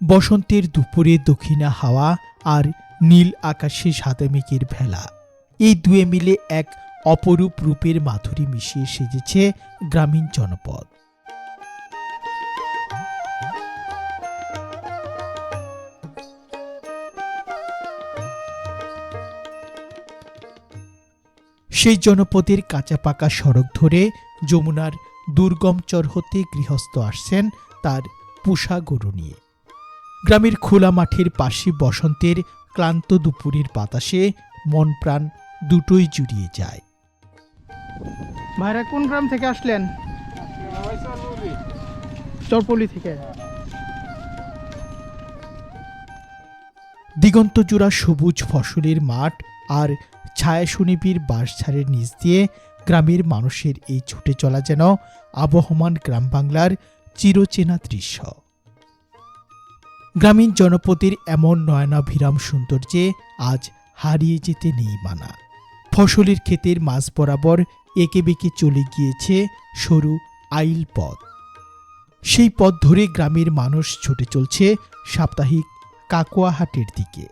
বসন্তের দুপুরে দক্ষিণা হাওয়া আর নীল আকাশে সাদা মেঘের ভেলা, এই দুয়ে মিলে এক অপরূপ রূপের মাধুরী মিশিয়ে সেজেছে গ্রামীণ জনপদ। সেই জনপদের কাঁচা পাকা সড়ক ধরে যমুনার দুর্গম চর হতে গৃহস্থ আসছেন তার পোষা গরু নিয়ে। গ্রামের খোলা মাঠের পাশে বসন্তের ক্লান্ত দুপুরের বাতাসে মন প্রাণ দুটোই জুড়িয়ে যায়। ভাইরা কোন গ্রাম থেকে আসলেন? চরপল্লী থেকে। দিগন্ত জোড়া সবুজ ফসলের মাঠ আর ছায়া সুনিবিড় বাঁশঝাড়ের নিচ দিয়ে গ্রামের মানুষের এই ছুটে চলা যেন আবহমান গ্রাম বাংলার চিরচেনা দৃশ্য। গ্রামীণ জনপদের এমন নয়নাভিরাম সৌন্দর্যে আজ হারিয়ে যেতে নেই মানা। ফসলের ক্ষেতের মাঝ বরাবর এঁকে বেঁকে চলে গিয়েছে সরু আইল পথ। সেই পথ ধরে গ্রামের মানুষ ছুটে চলছে সাপ্তাহিক কাকোয়া হাটের দিকে।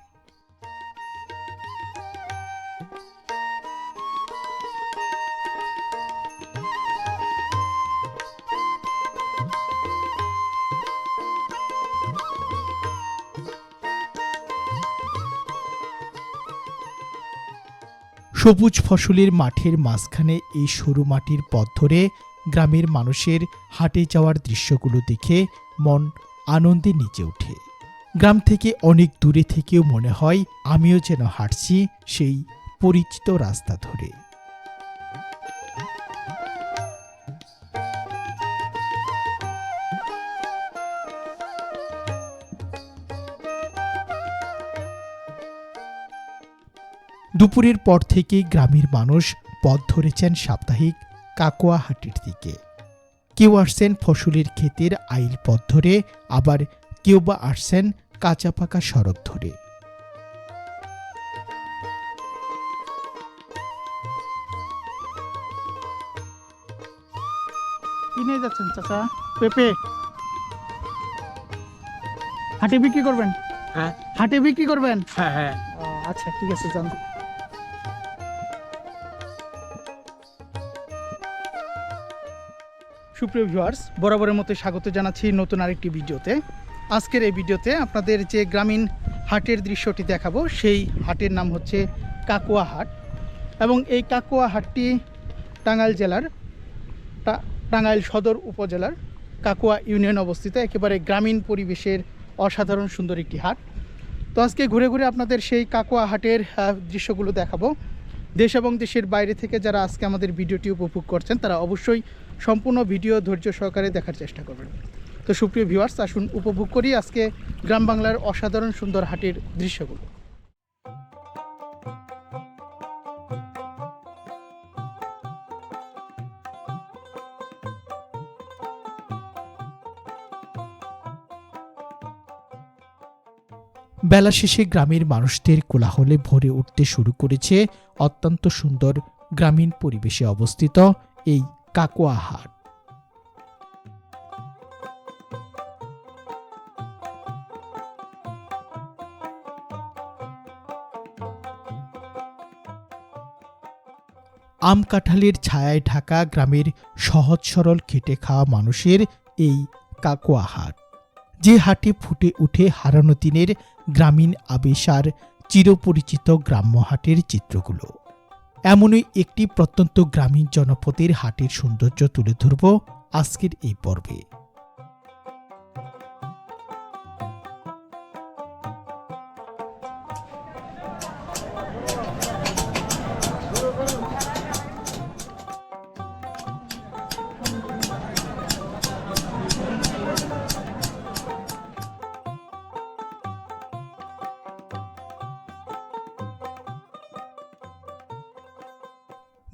সবুজ ফসলের মাঠের মাঝখানে এই সরু মাটির পথ ধরে গ্রামের মানুষের হাটে যাওয়ার দৃশ্যগুলো দেখে মন আনন্দে নেচে ওঠে। গ্রাম থেকে অনেক দূরে থেকেও মনে হয় আমিও যেন হাঁটছি সেই পরিচিত রাস্তা ধরে। দুপুরের পর থেকে গ্রামের মানুষ পথ ধরেছেন সাপ্তাহিক কাকোয়া হাটের দিকে। কেউ আসছেন ফসলের ক্ষেতের আইল পথ ধরে, আবার কেউ বা আসছেন কাঁচা পাকা সড়ক ধরে। কি নিয়ে যাচ্ছেন চাচা? পেঁপে হাটে বিক্রি করবেন? হ্যাঁ হাটে বিক্রি করবেন? হ্যাঁ হ্যাঁ। আচ্ছা ঠিক আছে, যান। সুপ্রিয় ভিউয়ার্স, বরাবরের মতো স্বাগত জানাচ্ছি নতুন আরেকটি ভিডিওতে। আজকের এই ভিডিওতে আপনাদের যে গ্রামীণ হাটের দৃশ্যটি দেখাবো, সেই হাটের নাম হচ্ছে কাকোয়া হাট। এবং এই কাকোয়া হাটটি টাঙ্গাইল জেলার টাঙ্গাইল সদর উপজেলার কাকোয়া ইউনিয়ন অবস্থিত, একেবারে গ্রামীণ পরিবেশের অসাধারণ সুন্দর একটি হাট। তো আজকে ঘুরে ঘুরে আপনাদের সেই কাকোয়া হাটের দৃশ্যগুলো দেখাবো। দেশ এবং দেশের বাইরে থেকে যারা আজকে আমাদের ভিডিওটি উপভোগ করছেন, তারা অবশ্যই সম্পূর্ণ ভিডিও ধৈর্য সহকারে দেখার চেষ্টা করবেন। তো সুপ্রিয় ভিউয়ার্স, আসুন উপভোগ করি আজকে গ্রাম বাংলার অসাধারণ সুন্দর হাটের দৃশ্যগুলো। বেলা শেষে গ্রামের মানুষদের কোলাহলে ভরে উঠতে শুরু করেছে অত্যন্ত সুন্দর গ্রামীণ পরিবেশে অবস্থিত এই কাকোয়া হাট। আম কাঁঠালের ছায়ায় ঢাকা গ্রামের সহজ সরল খেটে খাওয়া মানুষের এই কাকোয়া হাট, যে হাটে ফুটে উঠে হারানো দিনের গ্রামীণ আবেশ আর চিরপরিচিত গ্রাম্য হাটের চিত্রগুলো। এমনই একটি প্রত্যন্ত গ্রামীণ জনপদের হাটের সৌন্দর্য তুলে ধরব আজকের এই পর্বে।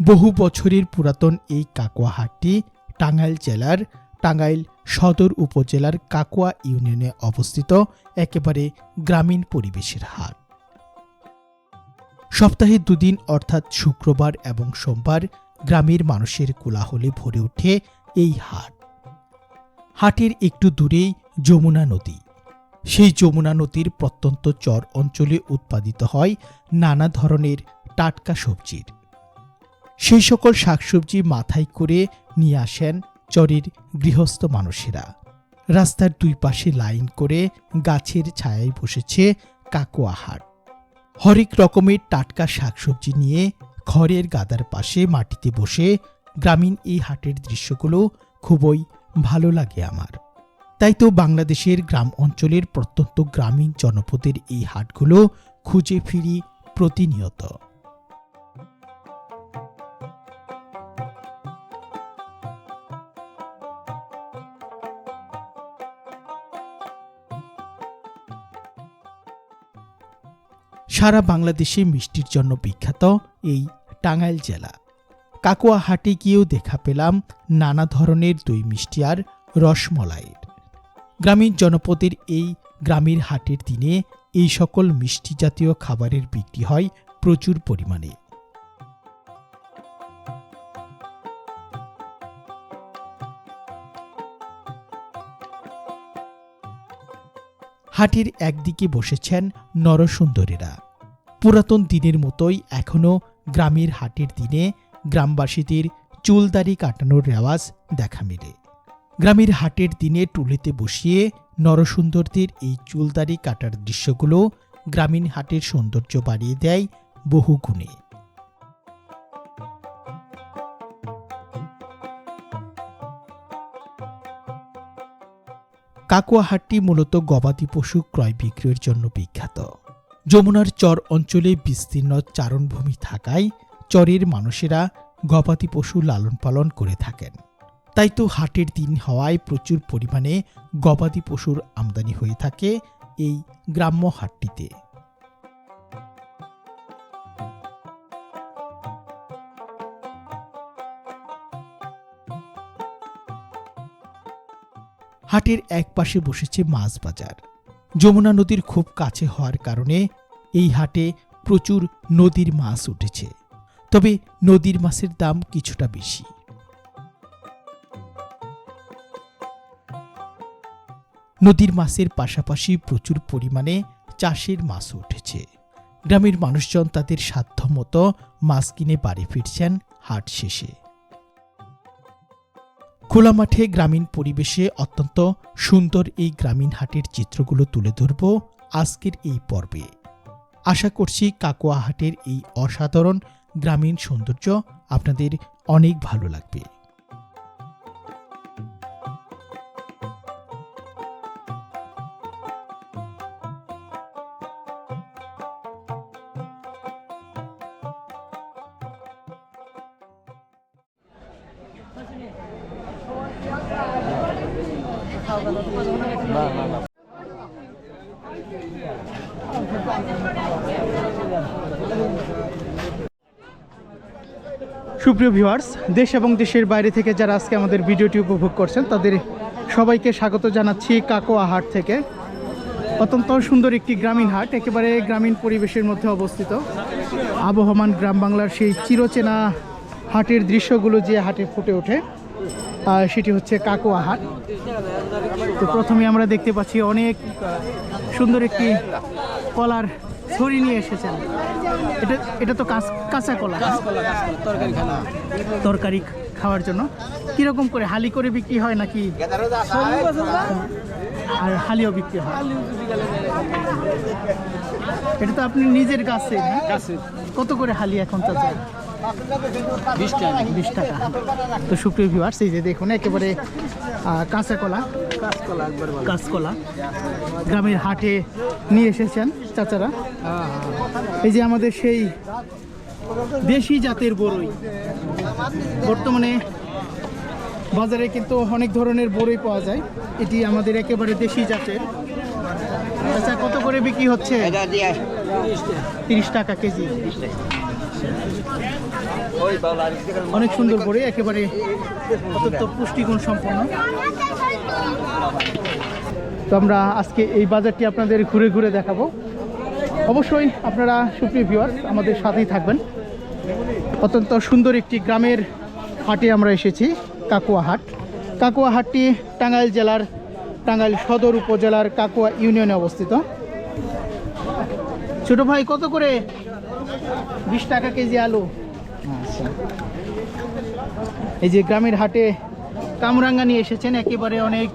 বহু বছরের পুরাতন এই কাকোয়া হাটটি টাঙ্গাইল জেলার টাঙ্গাইল সদর উপজেলার কাকুয়া ইউনিয়নে অবস্থিত একেবারে গ্রামীণ পরিবেশের হাট। সপ্তাহে দুদিন অর্থাৎ শুক্রবার এবং সোমবার গ্রামের মানুষের কোলাহলে ভরে ওঠে এই হাট। হাটের একটু দূরেই যমুনা নদী। সেই যমুনা নদীর প্রত্যন্ত চর অঞ্চলে উৎপাদিত হয় নানা ধরনের টাটকা সবজির। সেই সকল শাকসবজি মাথায় করে নিয়ে আসেন চরের গৃহস্থ মানুষেরা। রাস্তার দুই পাশে লাইন করে গাছের ছায়ায় বসেছে কাকুয়া হাট। হরেক রকমের টাটকা শাকসবজি নিয়ে খড়ের গাদার পাশে মাটিতে বসে গ্রামীণ এই হাটের দৃশ্যগুলো খুবই ভালো লাগে আমার। তাই তো বাংলাদেশের গ্রাম অঞ্চলের প্রত্যন্ত গ্রামীণ জনপদের এই হাটগুলো খুঁজে ফিরি প্রতিনিয়ত। সারা বাংলাদেশে মিষ্টির জন্য বিখ্যাত এই টাঙ্গাইল জেলা। কাকুয়া হাটে গিয়েও দেখা পেলাম নানা ধরনের দই মিষ্টি আর রসমলাইয়ের। গ্রামীণ জনপদের এই গ্রামের হাটের দিনে এই সকল মিষ্টি জাতীয় খাবারের বিক্রি হয় প্রচুর পরিমাণে। হাটের একদিকে বসেছেন নরসুন্দরীরা। পুরাতন দিনের মতোই এখনও গ্রামের হাটের দিনে গ্রামবাসীদের চুলদাড়ি কাটানোর রেওয়াজ দেখা মেলে। গ্রামের হাটের দিনে টুলিতে বসিয়ে নরসুন্দরদের এই চুলদাড়ি কাটার দৃশ্যগুলো গ্রামীণ হাটের সৌন্দর্য বাড়িয়ে দেয় বহু গুণে। কাকুয়া হাটটি মূলত গবাদি পশু ক্রয় বিক্রয়ের জন্য বিখ্যাত। যমুনার চর অঞ্চলে বিস্তীর্ণ চারণভূমি থাকায় চরের মানুষেরা গবাদি পশু লালন পালন করে থাকেন। তাই তো হাটের দিন হওয়ায় প্রচুর পরিমাণে গবাদি পশুর আমদানি হয়ে থাকে এই গ্রাম্য হাটটিতে। হাটের এক পাশে বসেছে মাছ বাজার। যমুনা নদীর খুব কাছে হওয়ার কারণে এই হাটে প্রচুর নদীর মাছ উঠেছে, তবে নদীর মাছের দাম কিছুটা বেশি। নদীর মাছের পাশাপাশি প্রচুর পরিমাণে চাষের মাছও উঠেছে। গ্রামের মানুষজন তাদের সাধ্যমতো মাছ কিনে বাড়ি ফিরছেন হাট শেষে। খোলা মাঠে গ্রামীণ পরিবেশে অত্যন্ত সুন্দর এই গ্রামীণ হাটের চিত্রগুলো তুলে ধরব আজকের এই পর্বে। আশা করছি কাকুয়া হাটের এই অসাধারণ গ্রামীণ সৌন্দর্য আপনাদের অনেক ভালো লাগবে। সুপ্রিয় ভিউয়ার্স, দেশ এবং দেশের বাইরে থেকে যারা আজকে আমাদের ভিডিওটি উপভোগ করছেন তাদের সবাইকে স্বাগত জানাচ্ছি কাকুয়া হাট থেকে। অত্যন্ত সুন্দর একটি গ্রামীণ হাট, একেবারে গ্রামীণ পরিবেশের মধ্যে অবস্থিত। আবহমান গ্রাম বাংলার সেই চিরচেনা হাটের দৃশ্যগুলো যে হাটে ফুটে ওঠে সেটি হচ্ছে কাকুয়া হাট। তো প্রথমে আমরা দেখতে পাচ্ছি অনেক সুন্দর একটি কলার ছড়ি নিয়ে এসেছেন। এটা তো কাঁচা কলা, তরকারি খাওয়ার জন্য। কিরকম করে হালি করে বিক্রি হয় নাকি আর হালিও বিক্রি হয়? এটা তো আপনি নিজের গাছে। কত করে হালি এখন চাচা? 20 টাকা। তো সুপ্রিয় ভিউয়ার্স, এই যে দেখুন একেবারে কাঁচা কলা, কাঁচকলা গ্রামের হাটে নিয়ে এসেছেন চাচারা। এই যে আমাদের সেই দেশি জাতের বড়ই, বর্তমানে বাজারে কিন্তু অনেক ধরনের বড়ই পাওয়া যায়। এটি আমাদের একেবারে দেশি জাতের। আচ্ছা, কত করে বিক্রি হচ্ছে? 30 টাকা কেজি। অনেক সুন্দর করে, একেবারে অত্যন্ত পুষ্টিগুণ সম্পন্ন। তো আমরা আজকে এই বাজারটি আপনাদের ঘুরে ঘুরে দেখাবো। অবশ্যই আপনারা সুপ্রিয় ভিউয়ার্স আমাদের সাথেই থাকবেন। অত্যন্ত সুন্দর একটি গ্রামের হাটে আমরা এসেছি, কাকুয়া হাট। কাকুয়া হাটটি টাঙ্গাইল জেলার টাঙ্গাইল সদর উপজেলার কাকুয়া ইউনিয়নে অবস্থিত। ছোট ভাই কত করে? 20 টাকা কেজি আলু। আচ্ছা, এই যে গ্রামের হাটে কামরাঙ্গা নিয়ে এসেছেন, একেবারে অনেক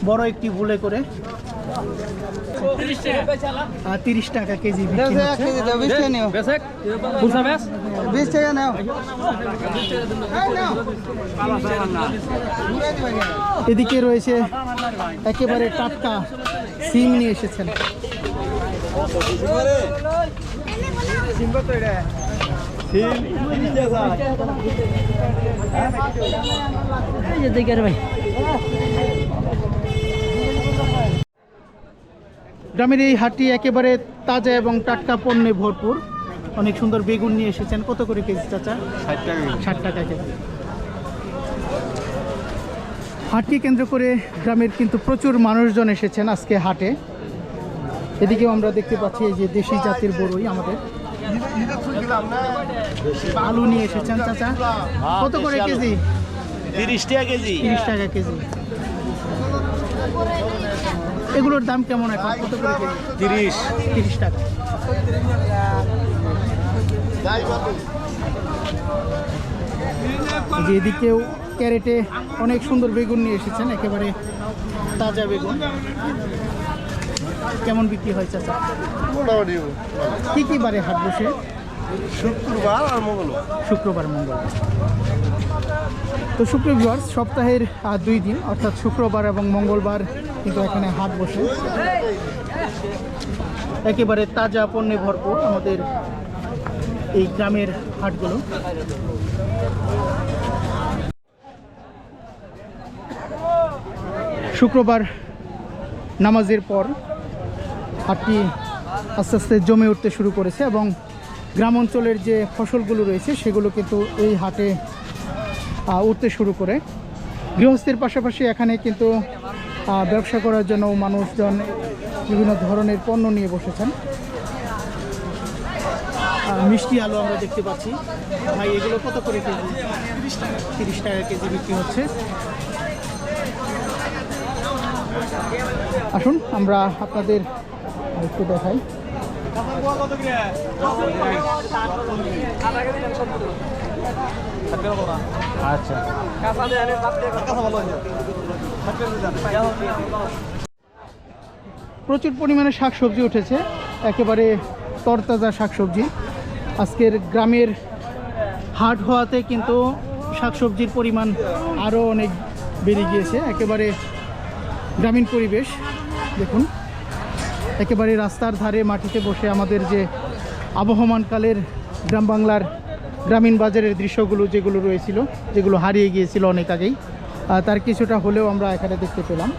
বড় একটি বুলে করে। 30 টাকা কেজি বিক্রি হচ্ছে। এদিকে রয়েছে একেবারে টাটকা সিম নিয়ে এসেছেন। গ্রামের এই হাটটি একেবারে তাজা এবং টাটকা পণ্যে ভরপুর। অনেক সুন্দর বেগুন নিয়ে এসেছেন। কত করে কেজি চাচা? 60 টাকা কেজি। হাটকে কেন্দ্র করে গ্রামের কিন্তু প্রচুর মানুষজন এসেছেন আজকে হাটে। এদিকেও আমরা দেখতে পাচ্ছি এই যে দেশি জাতের বড়ই আমাদের। আলু নিয়ে এসেছেন চাচা, কত করে কেজি? 30 টাকা কেজি। 30 টাকা কেজি। এগুলোর দাম কেমন এখন? কত করে কেজি? 30 টাকা। যে এদিকেও ক্যারেটে অনেক সুন্দর বেগুন নিয়ে এসেছেন, একেবারে তাজা বেগুন। কেমন বিক্রি হয় চাচা? কি কি বারে হাট বসে? শুক্রবার আর মঙ্গলবার। শুক্রবার মঙ্গলবার। তো সুপ্রিয় ভিউয়ার্স, সপ্তাহের 2 দিন অর্থাৎ শুক্রবার এবং মঙ্গলবার কিন্তু এখানে হাট বসে। একেবারে তাজা পণ্যে ভরপুর আমাদের এই গ্রামের হাটগুলো। শুক্রবার নামাজের পর হাটটি আস্তে আস্তে জমে উঠতে শুরু করেছে এবং গ্রাম অঞ্চলের যে ফসলগুলো রয়েছে সেগুলো কিন্তু এই হাটে উঠতে শুরু করে। গৃহস্থের পাশাপাশি এখানে কিন্তু ব্যবসা করার জন্য মানুষজন বিভিন্ন ধরনের পণ্য নিয়ে বসেছেন। মিষ্টি আলু আমরা দেখতে পাচ্ছি। ভাই এগুলো কত করে কেজি? 30 টাকা কেজি বিক্রি হচ্ছে। আসুন আমরা আপনাদের একটু দেখাই। আচ্ছা, প্রচুর পরিমাণে শাকসবজি উঠেছে, একেবারে তরতাজা শাকসবজি। আজকের গ্রামের হাট হওয়াতে কিন্তু শাকসবজির পরিমাণ আরও অনেক বেড়ে গিয়েছে। একেবারে গ্রামীণ পরিবেশ দেখুন, একেবারে রাস্তার ধারে মাটিতে বসে আমাদের যে আবহমানকালের গ্রাম বাংলার গ্রামীণ বাজারের দৃশ্যগুলো যেগুলো রয়েছিল, যেগুলো হারিয়ে গিয়েছিল অনেক আগেই, তার কিছুটা হলেও আমরা এখানে দেখতে পেলাম।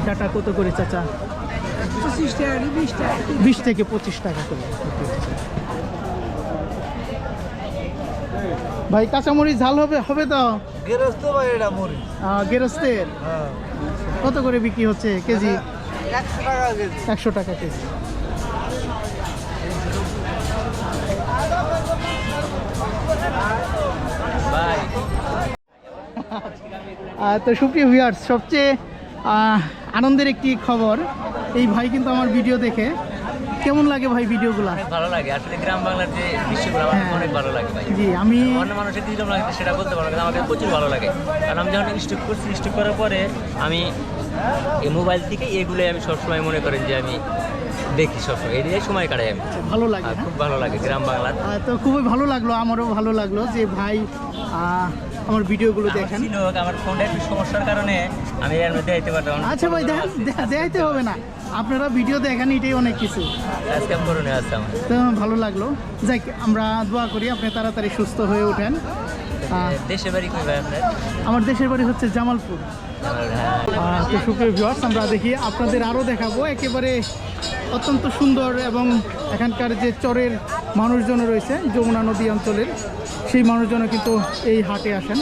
ডাটা কত করে চাচা? 20 থেকে 25 টাকা করে। ভাই কাঁচামরিচ ঝাল হবে তো? গেরস্ত ভাই, এটা মরিচ। গেরস্তের কত করে বিক্রি হচ্ছে কেজি? 100 টাকা কেজি। তো সুপ্রিয় ভিউয়ার্স, সবচেয়ে আনন্দের একটি খবর, এই ভাই কিন্তু আমার ভিডিও দেখে। কেমন লাগে ভাই ভিডিওগুলো? ভালো লাগে আসলে, গ্রাম বাংলার যে দৃশ্যগুলো আমার অনেক ভালো লাগে ভাই। জি, আমি অন্য মানুষের দিলাম লাগে সেটা বলতে পারবো না, আমাকে প্রচুর ভালো লাগে। কারণ আমি যখন স্টক করার পরে আমি এই মোবাইল থেকে এগুলোই আমি সবসময় মনে করেন যে আমি দেখি, সবসময় এই দিয়ে সময় কাটাই আমি। ভালো লাগে, খুব ভালো লাগে গ্রাম বাংলার। তো খুবই ভালো লাগলো, আমারও ভালো লাগলো যে ভাই আমার ভিডিওগুলো দেখেন। আমার ফোনটা একটু সমস্যার কারণে আমি এর মধ্যে দিতে পারতাম। আচ্ছা ভাই, দেখাইতে হবে না, আপনারা ভিডিও দেখেন, এটাই অনেক কিছু। আজকে আমি করুন আছে আমার তো ভালো লাগলো। যাই, আমরা দোয়া করি আপনি তাড়াতাড়ি সুস্থ হয়ে ওঠেন দেশের বাড়ি কই ভাই আপনার? আমার দেশের বাড়ি হচ্ছে জামালপুর। তো সুপ্রিয় ভিউয়ার্স, আমরা দেখি আপনাদের আরও দেখাবো একেবারে অত্যন্ত সুন্দর এবং এখানকার যে চরের মানুষজন রয়েছে যমুনা নদী অঞ্চলের, সেই মানুষজনও কিন্তু এই হাটে আসেন।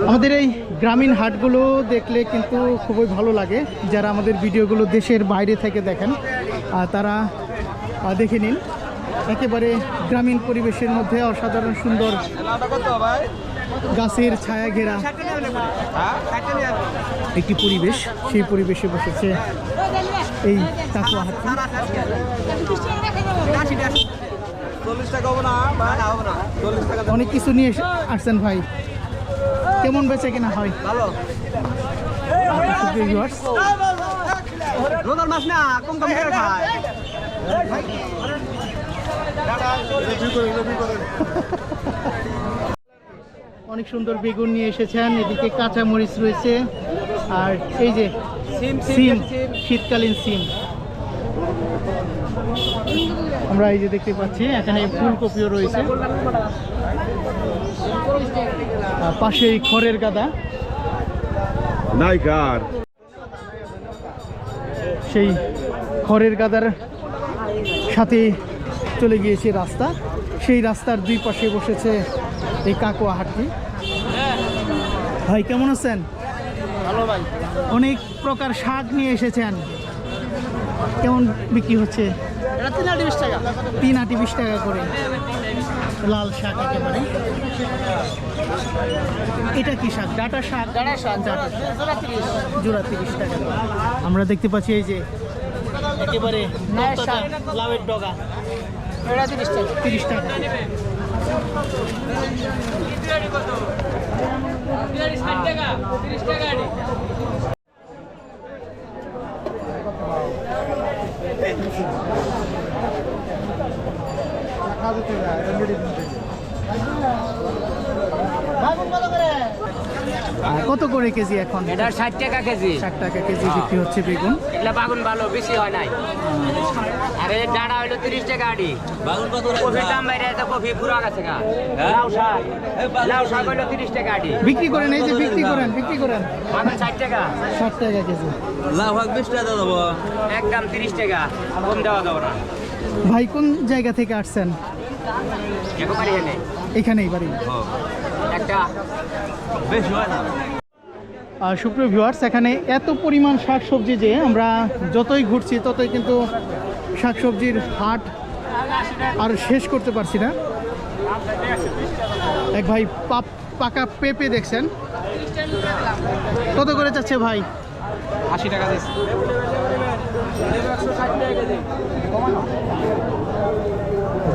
আমাদের এই গ্রামীণ হাটগুলো দেখলে কিন্তু খুবই ভালো লাগে। যারা আমাদের ভিডিওগুলো দেশের বাইরে থেকে দেখেন তারা দেখে নিন, একেবারে গ্রামীণ পরিবেশের মধ্যে অসাধারণ সুন্দর গাছের ছায়া ঘেরা একটি পরিবেশ, সেই পরিবেশে বসেছে এই কাকুয়া হাট। অনেক কিছু নিয়ে আসছেন ভাই, কেমন বেচে কেনা হয়? অনেক সুন্দর বেগুন নিয়ে এসেছেন, এদিকে কাঁচা মরিচ রয়েছে, আর এই যে সিম, শীতকালীন সিম আমরা এই যে দেখতে পাচ্ছি। এখানে ফুলকপিও রয়েছে, পাশে খড়ের গাদা, সেই খড়ের গাদার সাথে চলে গিয়েছে রাস্তা, সেই রাস্তার দুই পাশে বসেছে এই কাকুয়া হাটটি। ভাই কেমন আছেন? ভালো ভাই। অনেক প্রকার শাক নিয়ে এসেছেন, কেমন বিক্রি হচ্ছে? 3 আটি 20 টাকা। 3 আটি 20 টাকা করে লাল শাক একেবারে। এটা কি শাক? ডাটা শাক। ডাটা শাক জোড়া 30 টাকা। আমরা দেখতে পাচ্ছি এই যে একেবারে লাউয়ের ডগা, এটা 30 টাকা। 30 টাকা। কত করে কেজি এখন? এটা 60 টাকা কেজি। 60 টাকা কেজি বিক্রি হচ্ছে বেগুন। এটা বাগুন ভালো, বেশি হয় নাই। আরে ডাড়া হইলো 30 টাকা আড়ি। বাগুন কত? কফি দাম বাইরে তো কফি পুরা গেছে গা। লাউ শাক হইলো 30 টাকা আড়ি। বিক্রি করেন, এই যে বিক্রি করেন। বাগুন 60 টাকা। 60 টাকা কেজি। লাউ শাক 20 টাকা দেবো। একদম 30 টাকা, কম দেওয়া যাবে না। ভাই কোন জায়গা থেকে আসছেন? একেবারে এনে এখানেই বাড়ি। একটা বেশি হয় না। সুপ্রিয় ভিউয়ার্স, এখানে এত পরিমাণ শাকসবজি যে আমরা যতই ঘুরছি ততই কিন্তু শাকসবজির হাট আর শেষ করতে পারছি না। এক ভাই পাকা পেঁপে দেখছেন, কত করে যাচ্ছে ভাই? 80 টাকা দিচ্ছি।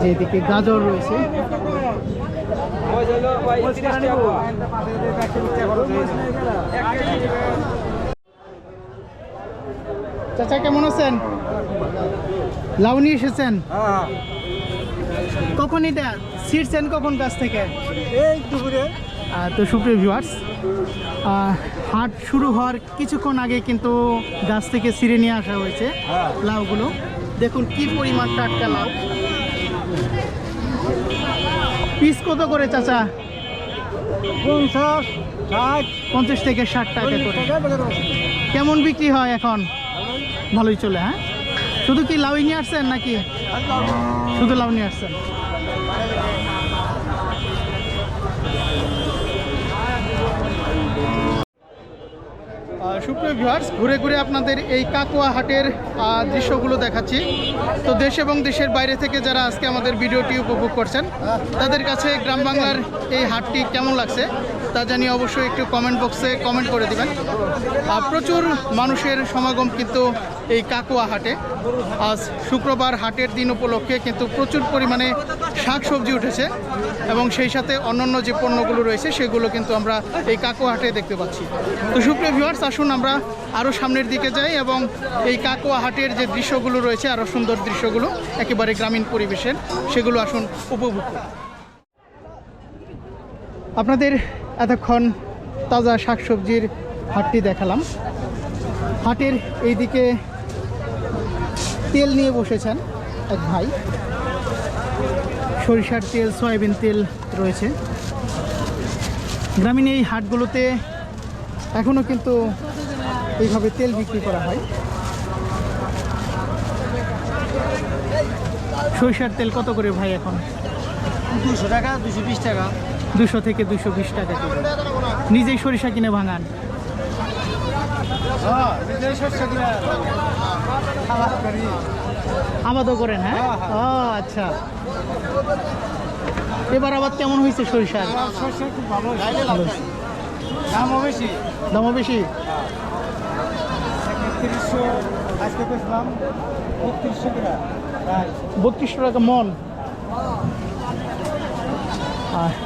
যে এদিকে গাজর রয়েছে, চাচা কেমন আছেন? লাউ নিয়ে এসেছেন? কখন এটা ছিঁড়ছেন, কখন গাছ থেকে? এই দুপুরে। তো সুপ্রিয় ভিউয়ার্স, হাট শুরু হওয়ার কিছুক্ষণ আগে কিন্তু গাছ থেকে ছিঁড়ে নিয়ে আসা হয়েছে লাউগুলো। দেখুন কি পরিমাণ টাটকা লাউ। পিস কত করে চাচা? 50, 60, 50 থেকে 60 টাকা করে। কেমন বিক্রি হয় এখন? ভালোই চলে। হ্যাঁ, শুধু কি লাউ নিয়ে আসছেন নাকি? শুধু লাউ নিয়ে আসছেন। সুপ্রিয় ভিউয়ার্স, ঘুরে ঘুরে আপনাদের এই কাকুয়া হাটের দৃশ্যগুলো দেখাচ্ছি। তো দেশ এবং দেশের বাইরে থেকে যারা আজকে আমাদের ভিডিওটি উপভোগ করছেন, তাদের কাছে গ্রাম বাংলার এই হাটটি কেমন লাগছে তা জানিয়ে অবশ্যই একটু কমেন্ট বক্সে কমেন্ট করে দিবেন। প্রচুর মানুষের সমাগম কিন্তু এই কাকুয়া হাটে। আজ শুক্রবার হাটের দিন উপলক্ষে কিন্তু প্রচুর পরিমাণে শাক সবজি উঠেছে এবং সেই সাথে অন্যান্য যে পণ্যগুলো রয়েছে সেগুলো কিন্তু আমরা এই কাকুয়া হাটে দেখতে পাচ্ছি। তো সুপ্রিয় ভিউয়ার্স, আসুন আমরা আরও সামনের দিকে যাই এবং এই কাকুয়া হাটের যে দৃশ্যগুলো রয়েছে, আরও সুন্দর দৃশ্যগুলো একেবারে গ্রামীণ পরিবেশের, সেগুলো আসুন উপভোগ করি। আপনাদের এতক্ষণ তাজা শাকসবজির হাটটি দেখালাম। হাটের এইদিকে তেল নিয়ে বসেছেন এক ভাই। সরিষার তেল, সয়াবিন তেল রয়েছে। গ্রামীণ এই হাটগুলোতে এখনও কিন্তু এইভাবে তেল বিক্রি করা হয়। সরিষার তেল কত করে ভাই এখন? 200 টাকা, 220 টাকা। 200 থেকে 220 টাকা কিলো। নিজেই সরিষা কিনে ভাঙান? হ্যাঁ, নিজের শস্য কিনা খাওয়া করি। আবাদও করেন? হ্যাঁ। ও আচ্ছা। এবার আবাদ কেমন হয়েছে সরিষার? শস্য খুব ভালো হয়েছে। দামও বেশি। দামও বেশি? 3100 আজকে পেয়েছিলাম 3200 টাকা। 3200 টাকা মন।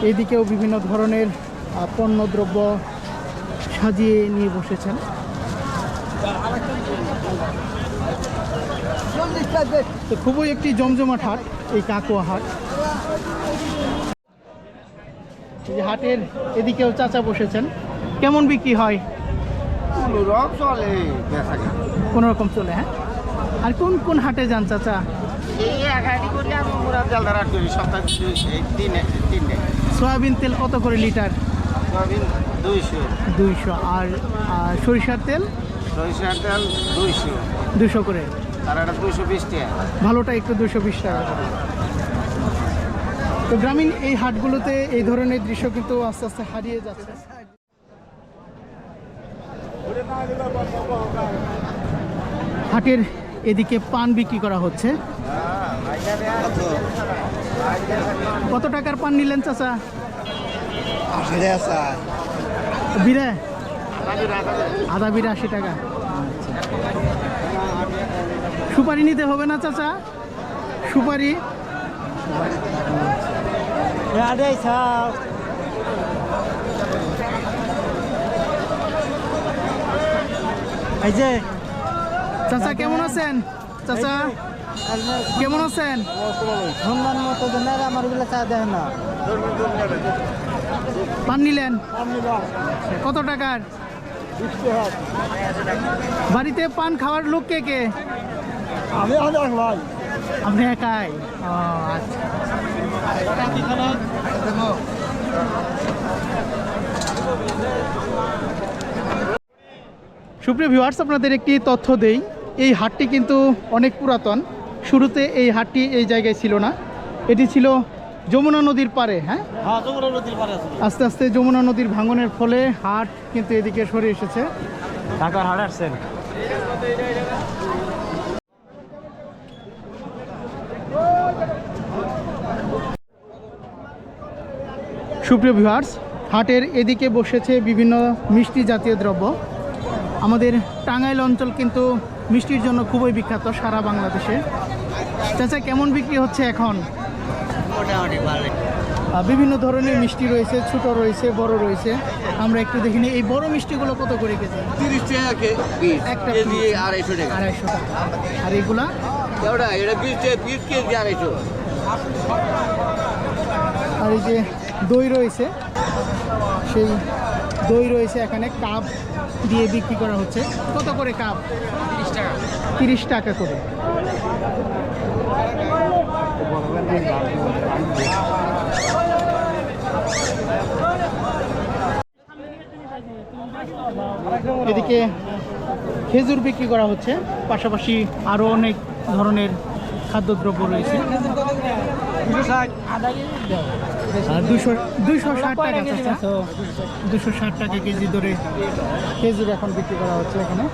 এইদিকেও বিভিন্ন ধরনের পণ্যদ্রব্য সাজিয়ে নিয়ে বসেছেন। তো খুবই একটি জমজমাট হাট এই কাকুয়া হাট। এই যে হাটের এদিকেও চাচা বসেছেন। কেমন বিক্রি হয়? চলে কোনো রকম চলে। হ্যাঁ। আর কোন কোন হাটে যান চাচা? এই একাডি করলে আমি মুরাদ জালদার হাট করি সপ্তাহে 3 দিন। সয়াবিন তেল কত করে লিটার? সয়াবিন 200। 200। আর সরিষার তেল? সরিষার তেল 200। 200 করে। আর এটা 220 টাকা। ভালোটা একটু 220 টাকা করে। তো গ্রামীণ এই হাটগুলোতে এই ধরনের দৃশ্য কিন্তু আস্তে আস্তে হারিয়ে যাচ্ছে। হাটের এদিকে পান বিক্রি করা হচ্ছে। কত টাকার পান নিলেন চাচা? বিড়ে আধা বিড়ে 80 টাকা। সুপারি নিতে হবে না চাচা? সুপারি এই যে চাচা কেমন আছেন? চাচা কেমন আছেন? সন্ধান মতো আমার এগুলো চা দেয় না। পান নিলেন কত টাকার? বাড়িতে পান খাওয়ার লোক কে কে? আমি ভাই আপনি একাই? ও আচ্ছা। সুপ্রিয় ভিউয়ার্স, আপনাদের একটি তথ্য দেই। এই হাটটি কিন্তু অনেক পুরাতন। শুরুতে এই হাটটি এই জায়গায় ছিল না, এটি ছিল যমুনা নদীর পাড়ে। হ্যাঁ, আস্তে আস্তে যমুনা নদীর ভাঙনের ফলে হাট কিন্তু এদিকে সরে এসেছে। ঢাকার হাট আসছেন। সুপ্রিয় ভিউয়ার্স, হাটের এদিকে বসেছে বিভিন্ন মিষ্টি জাতীয় দ্রব্য। আমাদের টাঙ্গাইল অঞ্চল কিন্তু মিষ্টির জন্য খুবই বিখ্যাত সারা বাংলাদেশে। চাচা কেমন বিক্রি হচ্ছে এখন? বিভিন্ন ধরনের মিষ্টি রয়েছে, ছোট রয়েছে, বড় রয়েছে। আমরা একটু দেখিনি এই বড় মিষ্টিগুলো কত করে কেজি? 30 টাকা পিস, একটা কেজি piece 250 টাকা। 250 টাকা। আর এগুলা? এটা 20 টাকা পিস, কেজি 250। আর এই যে দই রয়েছে, সেই দই রয়েছে এখানে কাপ দিয়ে বিক্রি করা হচ্ছে। কত করে কাপ? 30 টাকা করে। এদিকে খেজুর বিক্রি করা হচ্ছে, পাশাপাশি আরও অনেক ধরনের খাদ্যদ্রব্য রয়েছে। 260 টাকা চাচা, 260 টাকা কেজি ধরে খেজুর এখন বিক্রি করা হচ্ছে এখানে।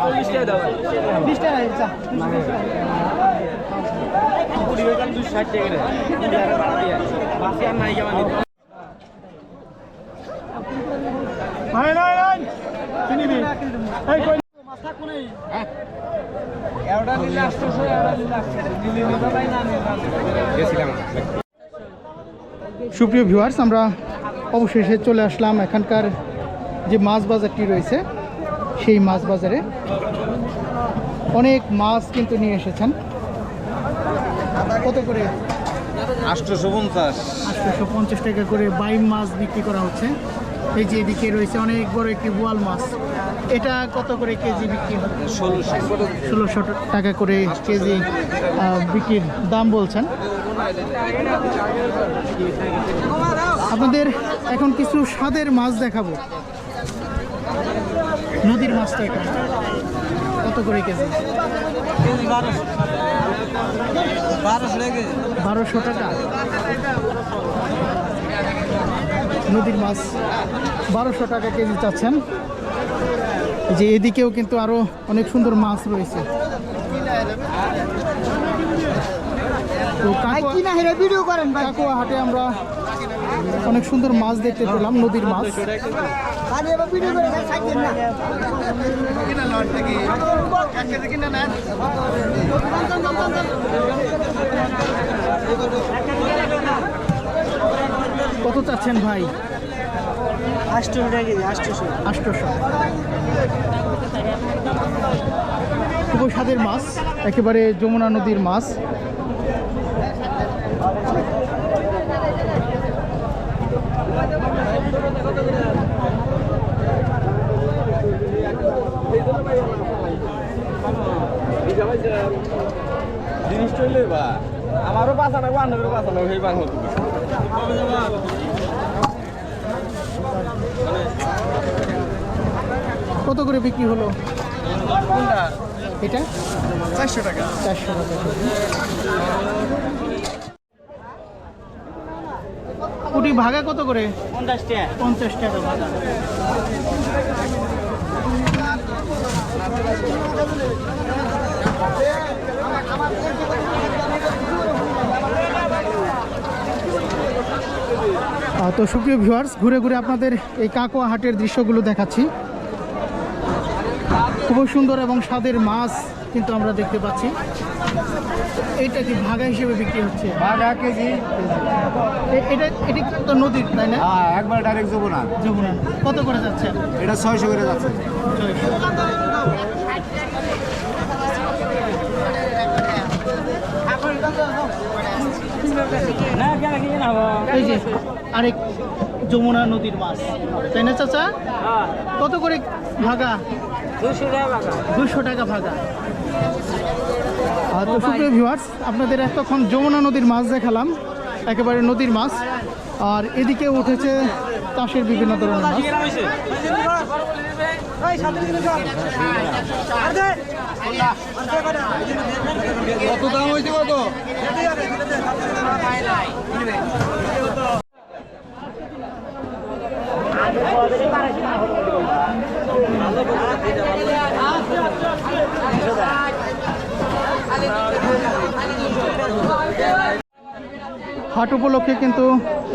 40 টাকা দাও। 20 টাকা চা। 260 টাকা রে। এটা ভাড়া দিয়া। বাসে আর নাই কেমন দিতে। সুপ্রিয় ভিউয়ার্স, আমরা অবশেষে চলে আসলাম এখানকার যে মাছ বাজারটি রয়েছে সেই মাছ বাজারে। অনেক মাছ কিন্তু নিয়ে এসেছেন। কত করে? 850। 850 টাকা করে বাইম মাছ বিক্রি করা হচ্ছে। এই যে এদিকে রয়েছে অনেক বড় একটি বোয়াল মাছ। এটা কত করে কেজি বিক্রি হয়? 1600 টাকা করে কেজি বিক্রির দাম বলছেন। আপনাদের এখন কিছু স্বাদের মাছ দেখাবো। নদীর মাছটা এটা কত করে কেজি? 1200 টাকা। নদীর মাছ 1200 টাকা কেজি চাচ্ছেন। এই যে এদিকেও কিন্তু আরো অনেক সুন্দর মাছ রয়েছে। তো কাকুয়া হাটে আমরা অনেক সুন্দর মাছ দেখতে পেলাম, নদীর মাছ। কত চাচ্ছেন ভাই? 800 টাকা কেজি, 800। 800। খুবই স্বাদের মাছ, একেবারে যমুনা নদীর মাছ। জিনিস চললে বা আমারও বাঁচানো বান্ধবের বাঁচানো সেই বাংলা কত করে বিক্রি হলো এটা? 400 টাকা। 400 টাকা। পুঁটি ভাগা কত করে? 50 টাকা। 50 টাকা ভাগা। তো সুপ্রিয় ভিউয়ার্স, ঘুরে ঘুরে আপনাদের এই কাকোয়া হাটের দৃশ্যগুলো দেখাচ্ছি। খুবই সুন্দর এবং স্বাদের মাছ কিন্তু আমরা দেখতে পাচ্ছি। এইটা কি ভাগা হিসেবে বিক্রি হচ্ছে? ভাগা কেজি। এটা তো নদীর, তাই না? হ্যাঁ, একবার ডাইরেক্ট যমুনা। যমুনা। কত করে যাচ্ছে? এটা 600 করে যাচ্ছে। এই যে আরেক যমুনা নদীর মাছ, তাই না চাচা? কত করে ভাগা? 200 টাকা ভাগা। তো সুপ্রিয় ভিউয়ার্স, আপনাদের এতক্ষণ যমুনা নদীর মাছ দেখালাম, একেবারে নদীর মাছ। আর এদিকে উঠেছে চাষের বিভিন্ন ধরনের মাছ। কত দাম হয়েছে কত? হাট উপলক্ষে কিন্তু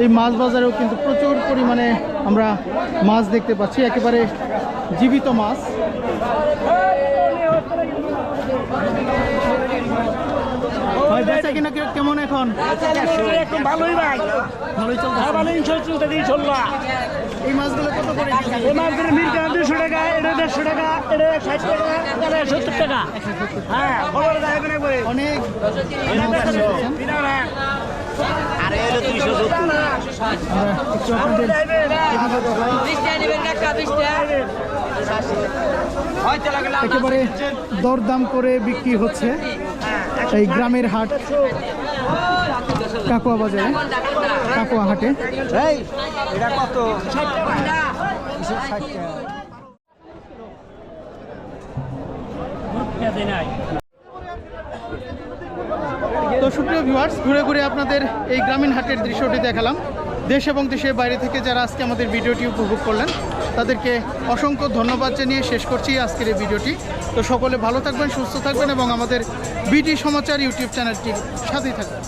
এই মাছ বাজারেও কিন্তু প্রচুর পরিমাণে আমরা মাছ দেখতে পাচ্ছি, একেবারে জীবিত মাছ। ভাই বেচা কিনা কেমন এখন? ভালোই ভাই, ভালোই চলছে। ভালো চলতে দিন চলবা। এই মাছগুলো কত করে কেজি? এই মাছগুলো মির্কা 200 টাকা, এটা 150 টাকা, এটা 60 টাকা, এটা 70 টাকা। হ্যাঁ, খবর দেয় না বই। অনেক মাছ রয়েছেন। আরে এলো 370। আমরা একটু আপনাদের একেবারে দরদাম করে বিক্রি হচ্ছে এই গ্রামের হাট কাকুয়া বাজারে, কাকুয়া হাটে। এই এটা কত? 60 টাকা। 60 টাকা। তো সুপ্রিয় ভিউয়ার্স, ঘুরে ঘুরে আপনাদের এই গ্রামীণ হাটের দৃশ্যটি দেখালাম। দেশ এবং দেশের বাইরে থেকে যারা আজকে আমাদের ভিডিওটি উপভোগ করলেন, তাদেরকে অসংখ্য ধন্যবাদ জানিয়ে শেষ করছি আজকের এই ভিডিওটি। তো সকলে ভালো থাকবেন, সুস্থ থাকবেন এবং আমাদের বিটি সমাচার ইউটিউব চ্যানেলটির সাথেই থাকবেন।